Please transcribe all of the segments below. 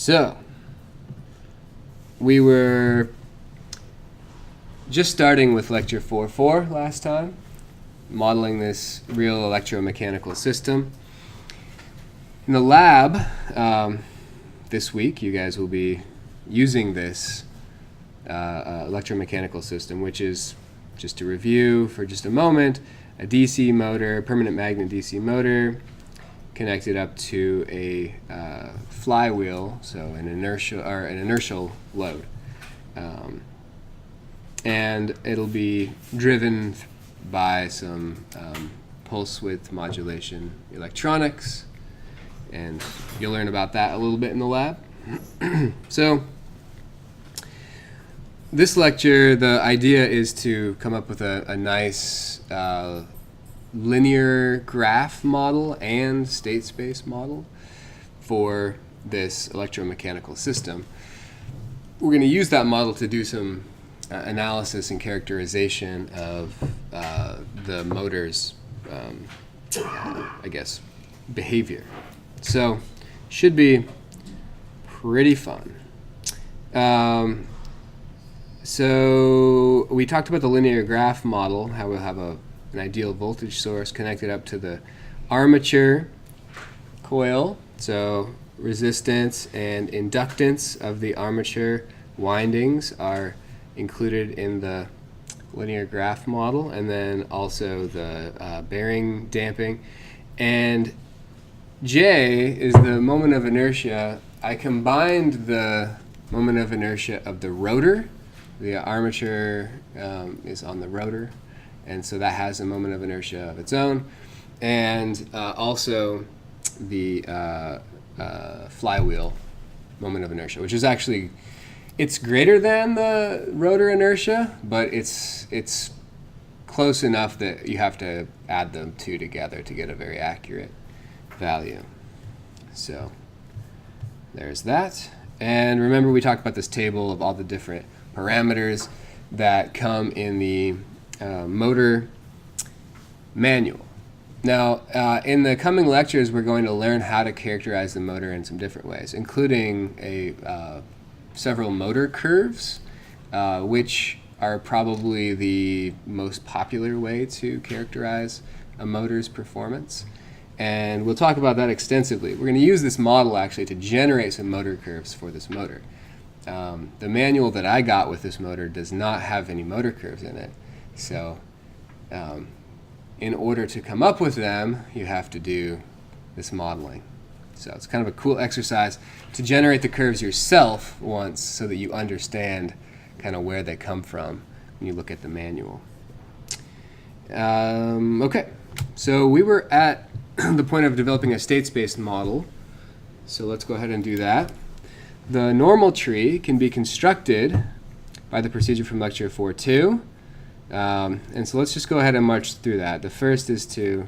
So, we were just starting with lecture 4.4 last time, modeling this real electromechanical system. In the lab this week, you guys will be using this electromechanical system, which is, just to review for just a moment, a DC motor, permanent magnet DC motor, connected up to a flywheel, so an inertial load, and it'll be driven by some pulse width modulation electronics, and you'll learn about that a little bit in the lab. So this lecture, the idea is to come up with a nice linear graph model and state space model for this electromechanical system. We're going to use that model to do some analysis and characterization of the motor's, behavior. So, should be pretty fun. So we talked about the linear graph model, how we'll have an ideal voltage source connected up to the armature coil. So resistance and inductance of the armature windings are included in the linear graph model, and then also the bearing damping. And J is the moment of inertia. I combined the moment of inertia of the rotor. The armature is on the rotor, and so that has a moment of inertia of its own, and also the flywheel moment of inertia, which is actually, it's greater than the rotor inertia, but it's close enough that you have to add them two together to get a very accurate value. So there's that. And remember, we talked about this table of all the different parameters that come in the motor manual. Now, in the coming lectures, we're going to learn how to characterize the motor in some different ways, including several motor curves, which are probably the most popular way to characterize a motor's performance. And we'll talk about that extensively. We're going to use this model actually to generate some motor curves for this motor. The manual that I got with this motor does not have any motor curves in it. So in order to come up with them, you have to do this modeling. So it's kind of a cool exercise to generate the curves yourself once, so that you understand kind of where they come from when you look at the manual. Okay, so we were at the point of developing a state space model. So let's go ahead and do that. The normal tree can be constructed by the procedure from lecture 4.2. And so let's just go ahead and march through that. The first is to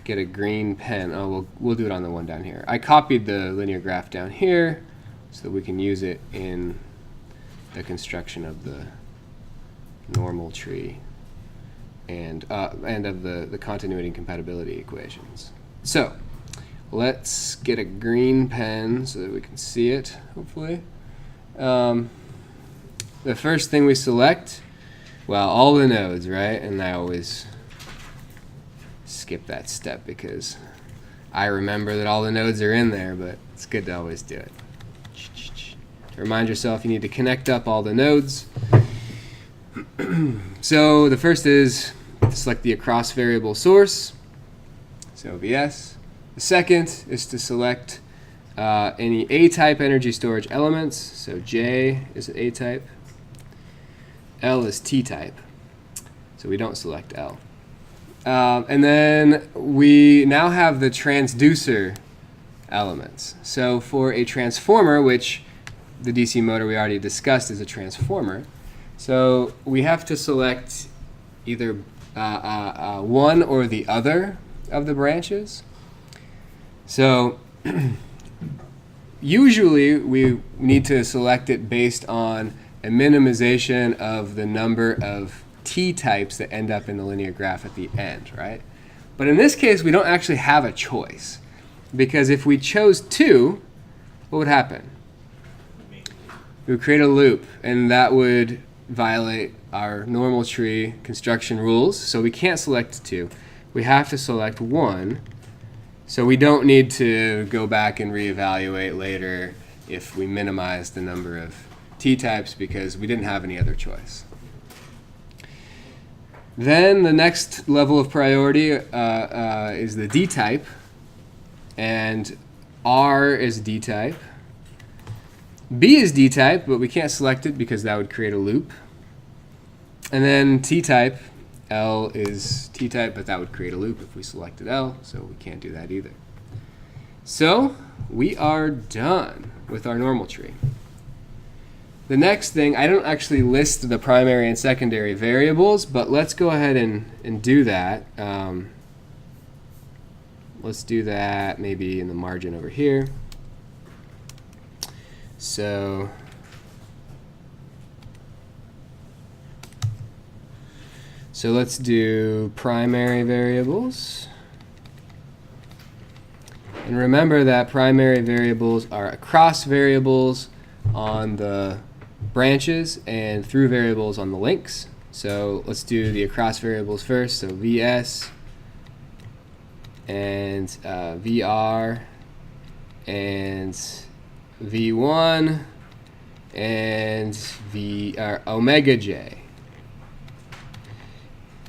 get a green pen. Oh, we'll do it on the one down here. I copied the linear graph down here so that we can use it in the construction of the normal tree and of the continuity and compatibility equations. So let's get a green pen so that we can see it, hopefully. The first thing we select, well, all the nodes, right? And I always skip that step because I remember that all the nodes are in there, but it's good to always do it. To remind yourself, you need to connect up all the nodes. So the first is to select the across variable source, so VS. The second is to select any A-type energy storage elements, so J is an A-type, L is T-type, so we don't select L. And then we now have the transducer elements. So for a transformer, which the DC motor we already discussed is a transformer, so we have to select either one or the other of the branches. So usually we need to select it based on a minimization of the number of T-types that end up in the linear graph at the end, right? But in this case, we don't actually have a choice, because if we chose 2, what would happen? We would create a loop, and that would violate our normal tree construction rules. So we can't select 2. We have to select 1. So we don't need to go back and reevaluate later if we minimize the number of t-types because we didn't have any other choice. Then the next level of priority is the d-type, and R is d-type. B is d-type, but we can't select it because that would create a loop. And then t-type, L is t-type, but that would create a loop if we selected L, so we can't do that either. So we are done with our normal tree. The next thing, I don't actually list the primary and secondary variables, but let's go ahead and do that. Let's do that maybe in the margin over here. So let's do primary variables. And remember that primary variables are across variables on the branches and through variables on the links. So let's do the across variables first. So VS and VR and V1 and omega J.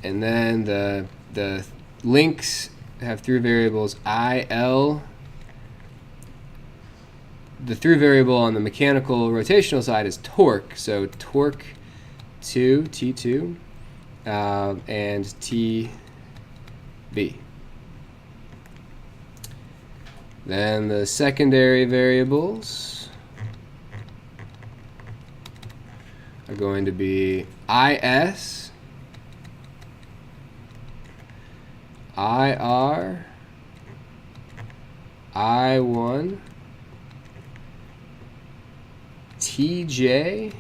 And then the links have through variables IL. The through variable on the mechanical rotational side is torque. So torque 2, T2, and TV. Then the secondary variables are going to be IS, IR, I1, TJ,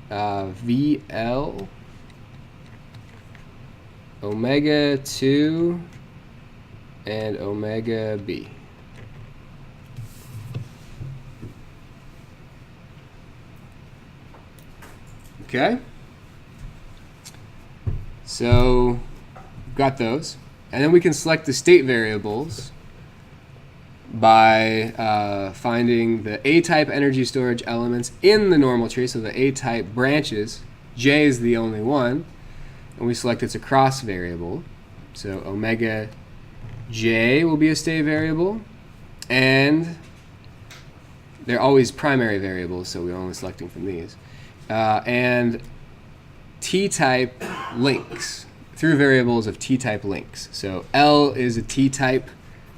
VL, omega 2, and omega B. Okay? So, got those. And then we can select the state variables by finding the A-type energy storage elements in the normal tree. So the A-type branches, J is the only one, and we select its across variable. So omega J will be a state variable, and they're always primary variables, so we're only selecting from these. And T-type links, through variables of T-type links. So L is a T-type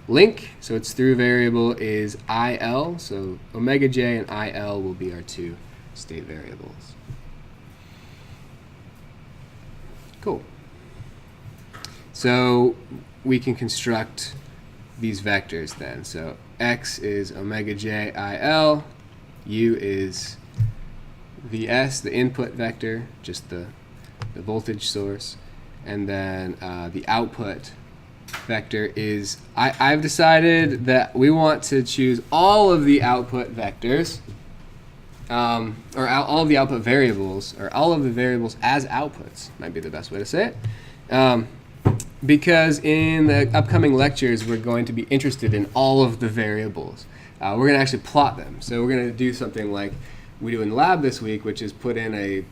link, so its through variable is IL, so omega J and IL will be our 2 state variables. Cool. So we can construct these vectors then. So X is omega J IL, U is VS, the input vector, just the voltage source, and then the output vector is, I've decided that we want to choose all of the output vectors, or all of the output variables, or all of the variables as outputs, might be the best way to say it. Because in the upcoming lectures, we're going to be interested in all of the variables. We're going to actually plot them. So we're going to do something like we do in the lab this week, which is put in a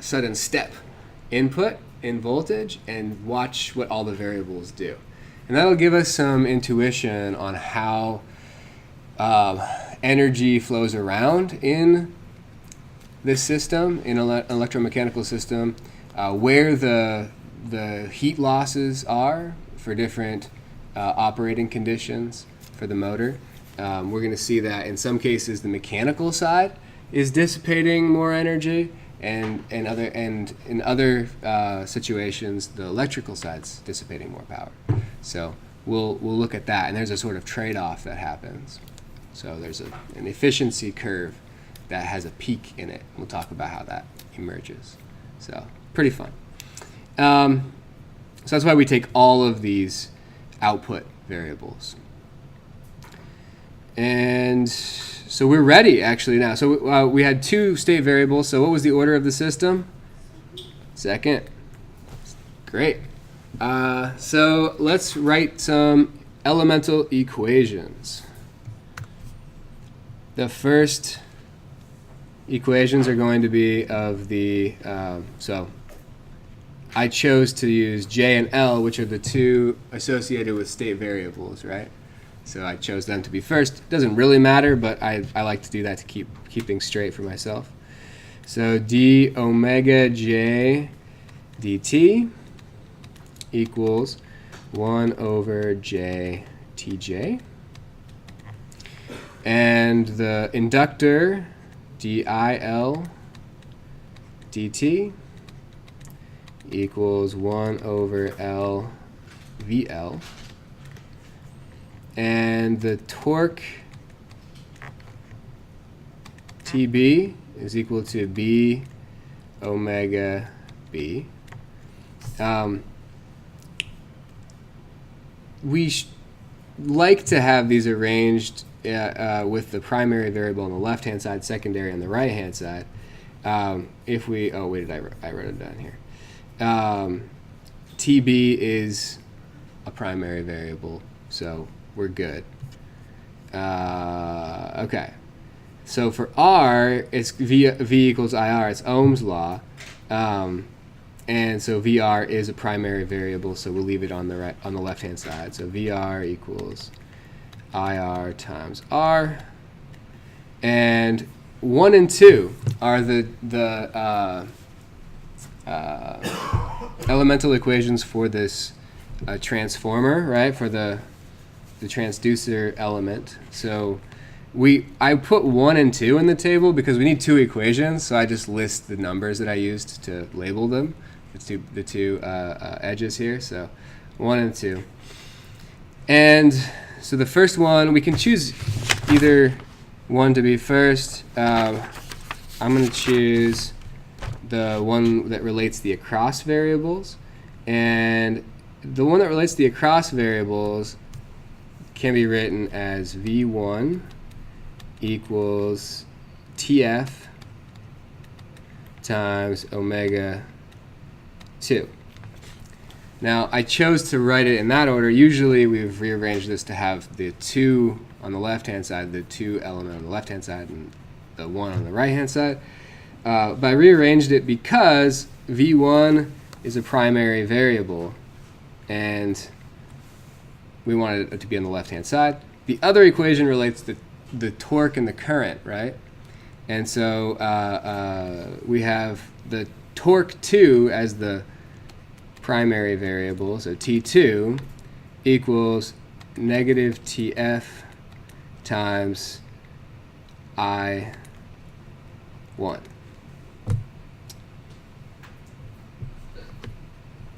sudden step input in voltage and watch what all the variables do. And that'll give us some intuition on how energy flows around in this system, in an electromechanical system, where the heat losses are for different operating conditions for the motor. We're going to see that in some cases the mechanical side is dissipating more energy, and in other situations the electrical side's dissipating more power. So we'll look at that, and there's a sort of trade-off that happens. So there's an efficiency curve that has a peak in it. We'll talk about how that emerges. So pretty fun. So that's why we take all of these output variables. And so we're ready actually now. So we had two state variables. So what was the order of the system? Second. Great. So let's write some elemental equations. The first equations are going to be of the, so I chose to use J and L, which are the two associated with state variables, right? So I chose them to be first. It doesn't really matter, but I like to do that to keep things straight for myself. So d omega j dt equals 1 over j tj. And the inductor dIL dt equals 1 over L VL. And the torque TB is equal to B omega B. We like to have these arranged with the primary variable on the left-hand side, secondary on the right-hand side. If we, oh wait, I wrote it down here. TB is a primary variable, so we're good. Okay. So for R, it's V equals IR. It's Ohm's law. And so VR is a primary variable, so we'll leave it on the left-hand side. So VR equals IR times R. And 1 and 2 are the elemental equations for this transformer, right? For the transducer element. So I put 1 and 2 in the table because we need two equations, so I just list the numbers that I used to label them. The two edges here, so 1 and 2. And so the first one, we can choose either one to be first. I'm going to choose the one that relates the across variables. And the one that relates the across variables can be written as V1 equals TF times omega 2. Now I chose to write it in that order. Usually we've rearranged this to have the 2 on the left-hand side, the 2 element on the left-hand side, and the 1 on the right-hand side. But I rearranged it because V1 is a primary variable, and we wanted it to be on the left-hand side. The other equation relates to the torque and the current, right? And so we have the torque 2 as the primary variable, so T2 equals negative TF times I1.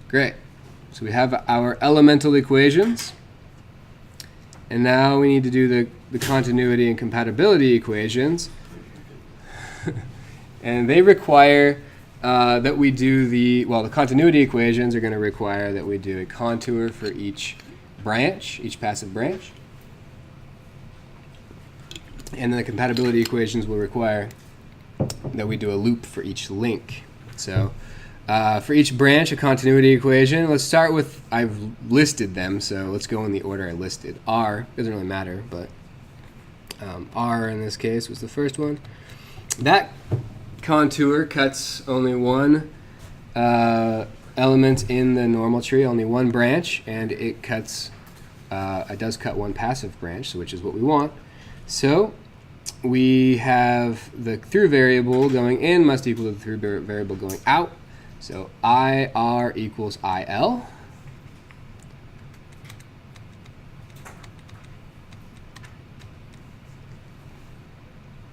Great. So we have our elemental equations. And now we need to do the continuity and compatibility equations. And they require that we do the continuity equations are going to require that we do a contour for each branch, each passive branch. And then the compatibility equations will require that we do a loop for each link. So for each branch, a continuity equation. Let's start with, I've listed them, so let's go in the order I listed. R, doesn't really matter, but R in this case was the first one. That contour cuts only one element in the normal tree, only one branch, and it does cut one passive branch, which is what we want. So we have the through variable going in must equal to the through variable going out. So IR equals IL.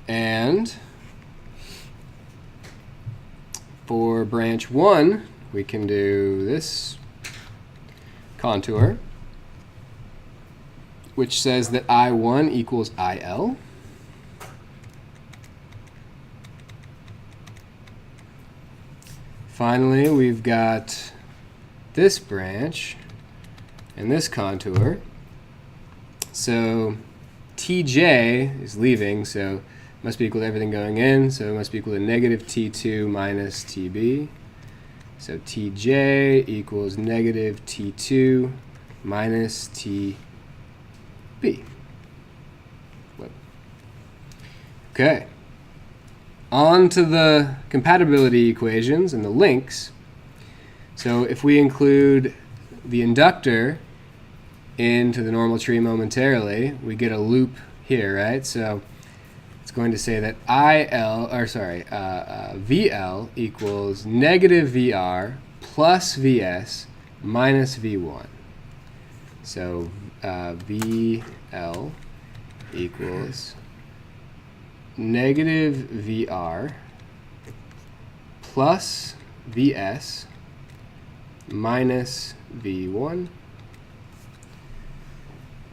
And for branch 1, we can do this contour, which says that I1 equals IL. Finally, we've got this branch and this contour. So Tj is leaving, so it must be equal to everything going in, so it must be equal to negative T2 minus Tb. So Tj equals negative T2 minus Tb. Okay. On to the compatibility equations and the links. So if we include the inductor into the normal tree momentarily, we get a loop here, right? So it's going to say that VL equals negative VR plus Vs minus V1. So VL equals negative VR plus Vs minus V1.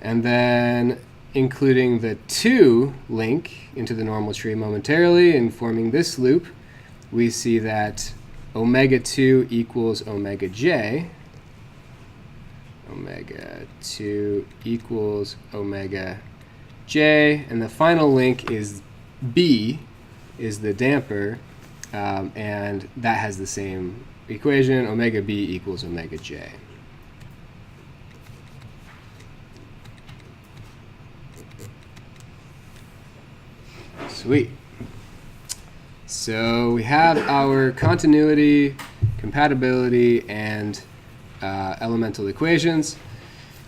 And then including the 2 link into the normal tree momentarily and forming this loop, we see that omega 2 equals omega j. Omega 2 equals omega j. And the final link is B, is the damper, and that has the same equation, omega b equals omega j. Sweet. So we have our continuity, compatibility, and elemental equations.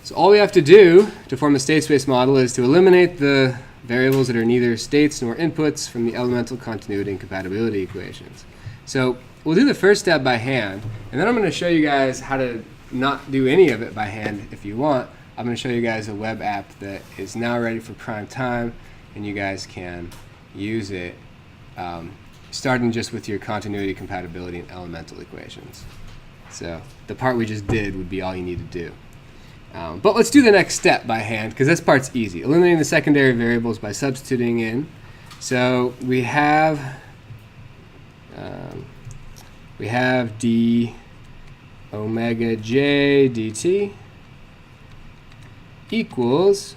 So all we have to do to form a state space model is to eliminate the variables that are neither states nor inputs from the elemental continuity and compatibility equations. So we'll do the first step by hand, and then I'm going to show you guys how to not do any of it by hand if you want. I'm going to show you guys a web app that is now ready for prime time, and you guys can use it starting just with your continuity, compatibility, and elemental equations. So the part we just did would be all you need to do. But let's do the next step by hand, because this part's easy. Eliminating the secondary variables by substituting in. So we have d omega j dt equals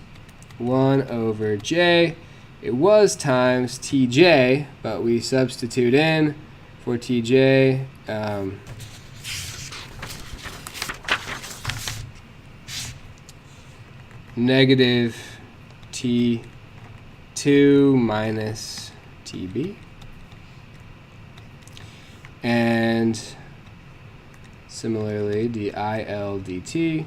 1 over j. It was times tj, but we substitute in for tj negative T2 minus TB. And similarly, dIL dt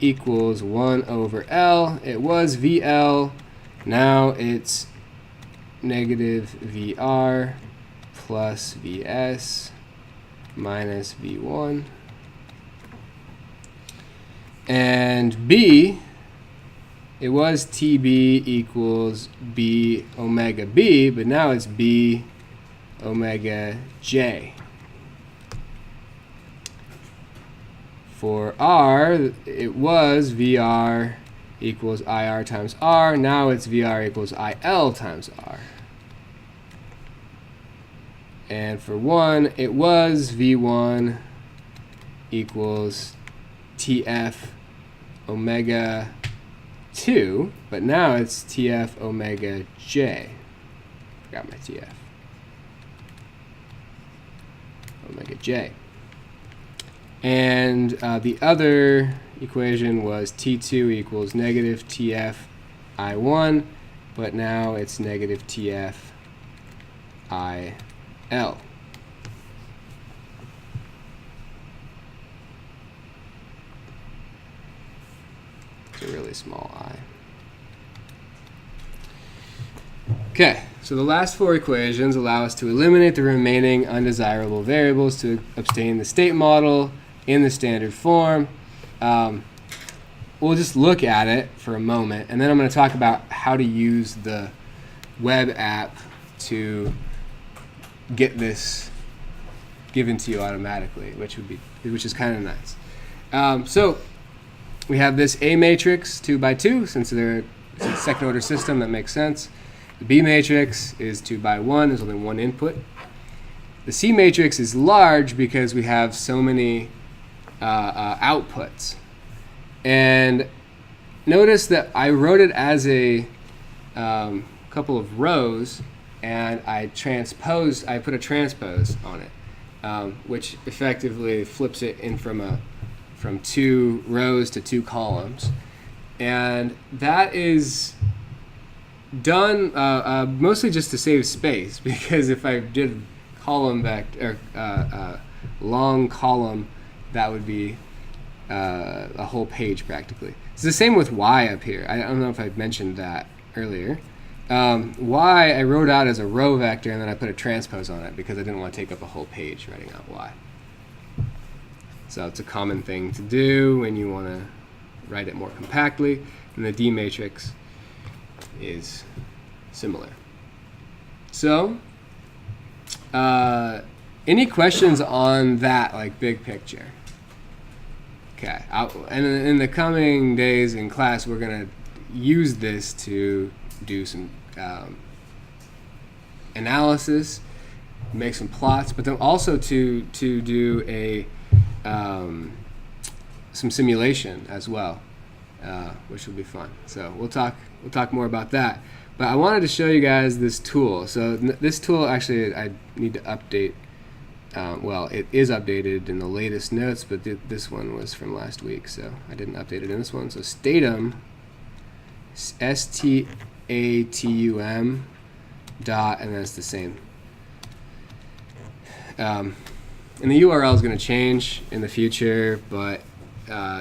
equals 1 over L. It was VL. Now it's negative VR plus Vs minus V1. And B, it was TB equals B omega B, but now it's B omega J. For R, it was VR equals IR times R. Now it's VR equals IL times R. And for 1, it was V1 equals TF omega 2, but now it's TF omega J. Got my TF. Omega J. And the other equation was T2 equals negative TF I1, but now it's negative TF IL. It's a really small I. Okay, so the last 4 equations allow us to eliminate the remaining undesirable variables to obtain the state model in the standard form. We'll just look at it for a moment, and then I'm going to talk about how to use the web app to get this given to you automatically, which is kind of nice. So we have this A matrix 2 by 2, since it's a second order system, that makes sense. The B matrix is 2 by 1, there's only one input. The C matrix is large because we have so many outputs. And notice that I wrote it as a couple of rows, and I put a transpose on it, which effectively flips it in from 2 rows to 2 columns. And that is done mostly just to save space, because if I did column vector, long column, that would be a whole page practically. It's the same with y up here. I don't know if I mentioned that earlier. Y I wrote out as a row vector, and then I put a transpose on it because I didn't want to take up a whole page writing out y. So it's a common thing to do when you want to write it more compactly, and the D matrix is similar. So any questions on that, like big picture? Okay, and in the coming days in class, we're going to use this to do some analysis, make some plots, but then also to do a some simulation as well, which will be fun. So we'll talk more about that. But I wanted to show you guys this tool. So this tool, actually, I need to update. Well, it is updated in the latest notes, but this one was from last week, so I didn't update it in this one. So Statum, STATUM dot, and that's the same. And the URL is going to change in the future, but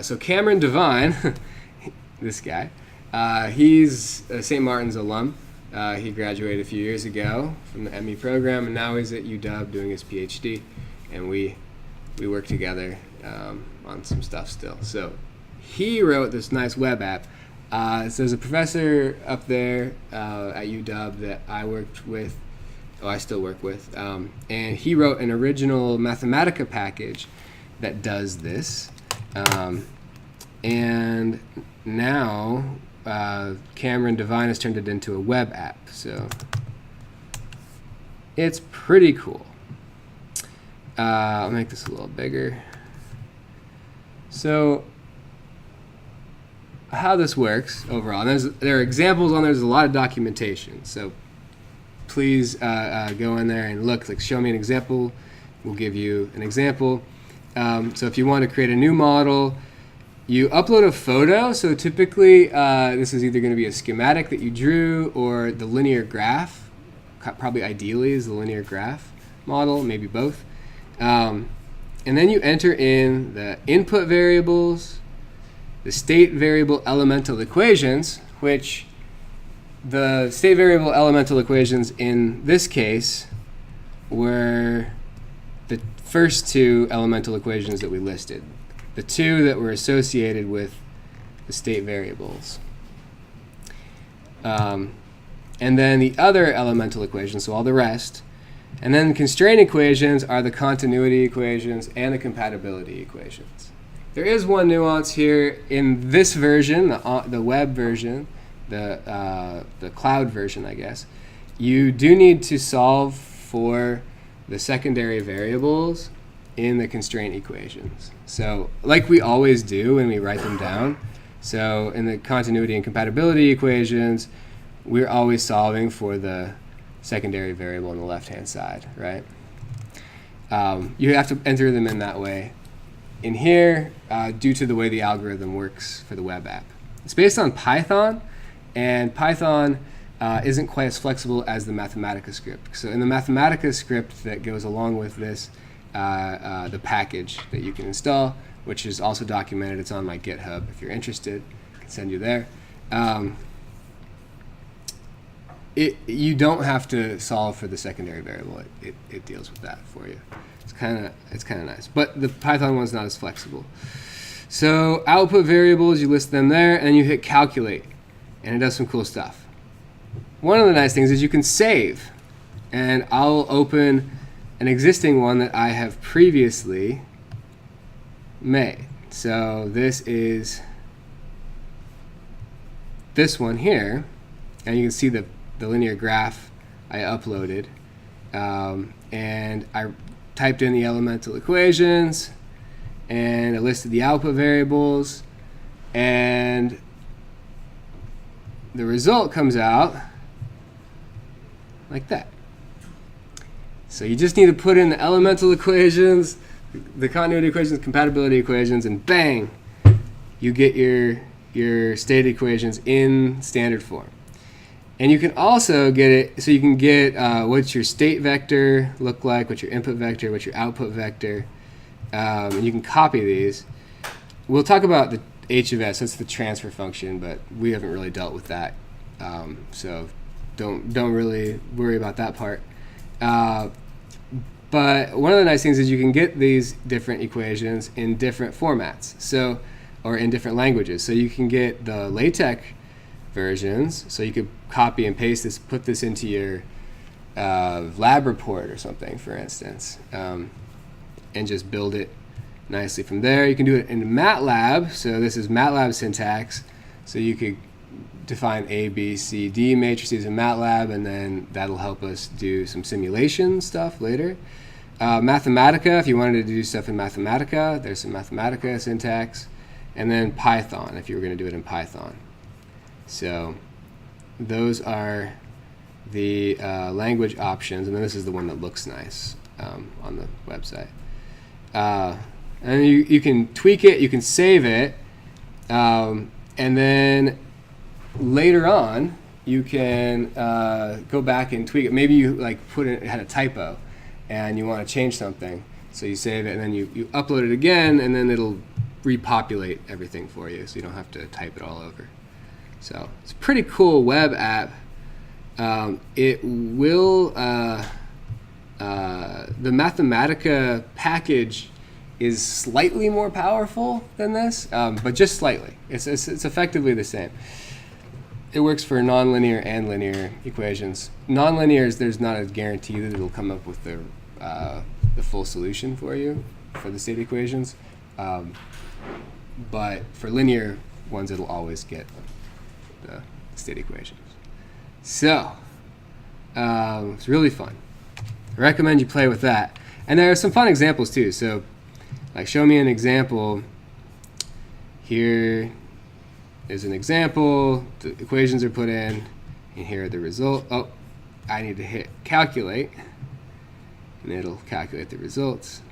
so Cameron Devine, this guy, he's a St. Martin's alum. He graduated a few years ago from the ME program, and now he's at UW doing his PhD, and we work together on some stuff still. So he wrote this nice web app. So there's a professor up there at UW that I still work with, and he wrote an original Mathematica package that does this, and now Cameron Devine has turned it into a web app, so it's pretty cool. I'll make this a little bigger. So how this works overall, and there are examples on there. There's a lot of documentation, so please go in there and look. Like, show me an example, we'll give you an example. So if you want to create a new model, you upload a photo. So typically this is either going to be a schematic that you drew or the linear graph. Probably ideally is the linear graph model, maybe both. And then you enter in the input variables, the state variable elemental equations, which the state variable elemental equations in this case were the first 2 elemental equations that we listed, the 2 that were associated with the state variables. And then the other elemental equations, so all the rest. And then constraint equations are the continuity equations and the compatibility equations. There is one nuance here in this version, the web version, the cloud version, I guess. You do need to solve for the secondary variables in the constraint equations. So like we always do when we write them down. So in the continuity and compatibility equations, we're always solving for the secondary variable on the left-hand side, right? You have to enter them in that way. In here, due to the way the algorithm works for the web app. It's based on Python, and Python isn't quite as flexible as the Mathematica script. So in the Mathematica script that goes along with this, the package that you can install, which is also documented, it's on my GitHub if you're interested, I can send you there. You don't have to solve for the secondary variable. It deals with that for you. It's kind of nice, but the Python one's not as flexible. So output variables, you list them there, and you hit calculate, and it does some cool stuff. One of the nice things is you can save, and I'll open an existing one that I have previously made. So this is this one here, and you can see the linear graph I uploaded, and I typed in the elemental equations, and I listed the output variables, and the result comes out like that. So you just need to put in the elemental equations, the continuity equations, compatibility equations, and bang, you get your state equations in standard form. And you can also get it, so you can get what's your state vector look like, what's your input vector, what's your output vector, and you can copy these. We'll talk about the h of s, that's the transfer function, but we haven't really dealt with that, so don't really worry about that part. But one of the nice things is you can get these different equations in different formats, so, or in different languages. So you can get the LaTeX versions, so you could copy and paste this, put this into your lab report or something, for instance, and just build it nicely from there. You can do it in MATLAB, so this is MATLAB syntax, so you could define A, B, C, D matrices in MATLAB, and then that'll help us do some simulation stuff later. Mathematica, if you wanted to do stuff in Mathematica, there's some Mathematica syntax, and then Python, if you were going to do it in Python. So those are the language options, and then this is the one that looks nice on the website. And you can tweak it, you can save it, and then later on you can go back and tweak it. Maybe you it had a typo and you want to change something, so you save it and then you upload it again, and then it'll repopulate everything for you, so you don't have to type it all over. So it's a pretty cool web app. It will the Mathematica package is slightly more powerful than this, but just slightly. It's effectively the same. It works for nonlinear and linear equations. Nonlinears, there's not a guarantee that it'll come up with the full solution for you for the state equations, but for linear ones, it'll always get the state equations. So it's really fun. I recommend you play with that. And there are some fun examples too. So show me an example. Here is an example. The equations are put in, and here are the results. Oh, I need to hit calculate, and it'll calculate the results.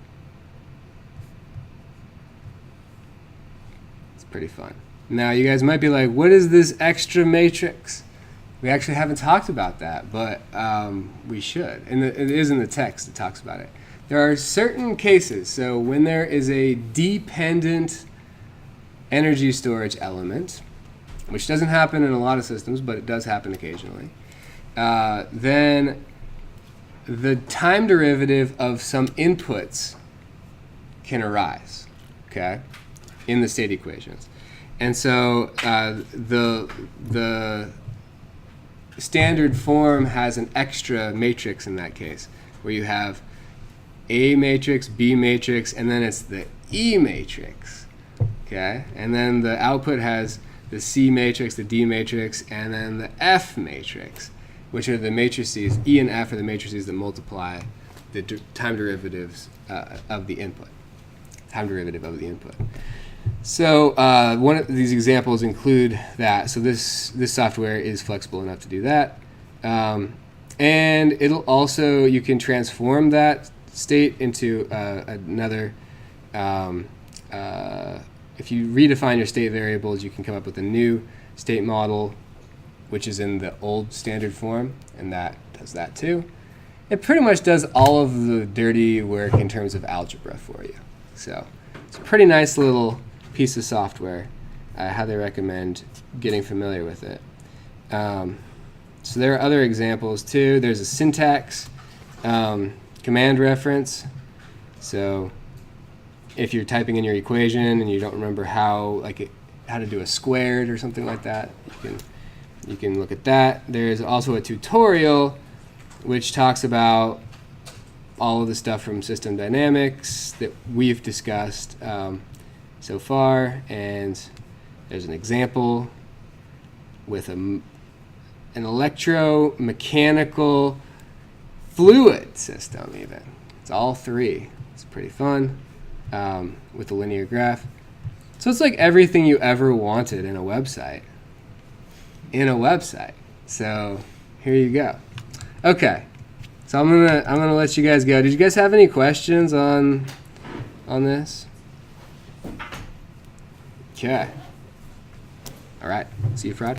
It's pretty fun. Now you guys might be like, what is this extra matrix? We actually haven't talked about that, but we should. And it is in the text that talks about it. There are certain cases, so when there is a dependent energy storage element, which doesn't happen in a lot of systems, but it does happen occasionally, then the time derivative of some inputs can arise, okay, in the state equations. And so the standard form has an extra matrix in that case, where you have A matrix, B matrix, and then it's the E matrix, okay? And then the output has the C matrix, the D matrix, and then the F matrix, which are the matrices. E and F are the matrices that multiply the time derivatives of the input. Time derivative of the input. So one of these examples include that. So this software is flexible enough to do that. And it'll also, you can transform that state into another, if you redefine your state variables, you can come up with a new state model, which is in the old standard form, and that does that too. It pretty much does all of the dirty work in terms of algebra for you. So it's a pretty nice little piece of software. I highly recommend getting familiar with it. So there are other examples too. There's a syntax command reference. So if you're typing in your equation and you don't remember how to do a squared or something like that, you can look at that. There's also a tutorial which talks about all of the stuff from system dynamics that we've discussed so far, and there's an example with an electromechanical fluid system even. It's all three. It's pretty fun with a linear graph. So it's like everything you ever wanted in a website in a website. So here you go. Okay, so I'm gonna let you guys go. Did you guys have any questions on this? Okay. All right. See you Friday.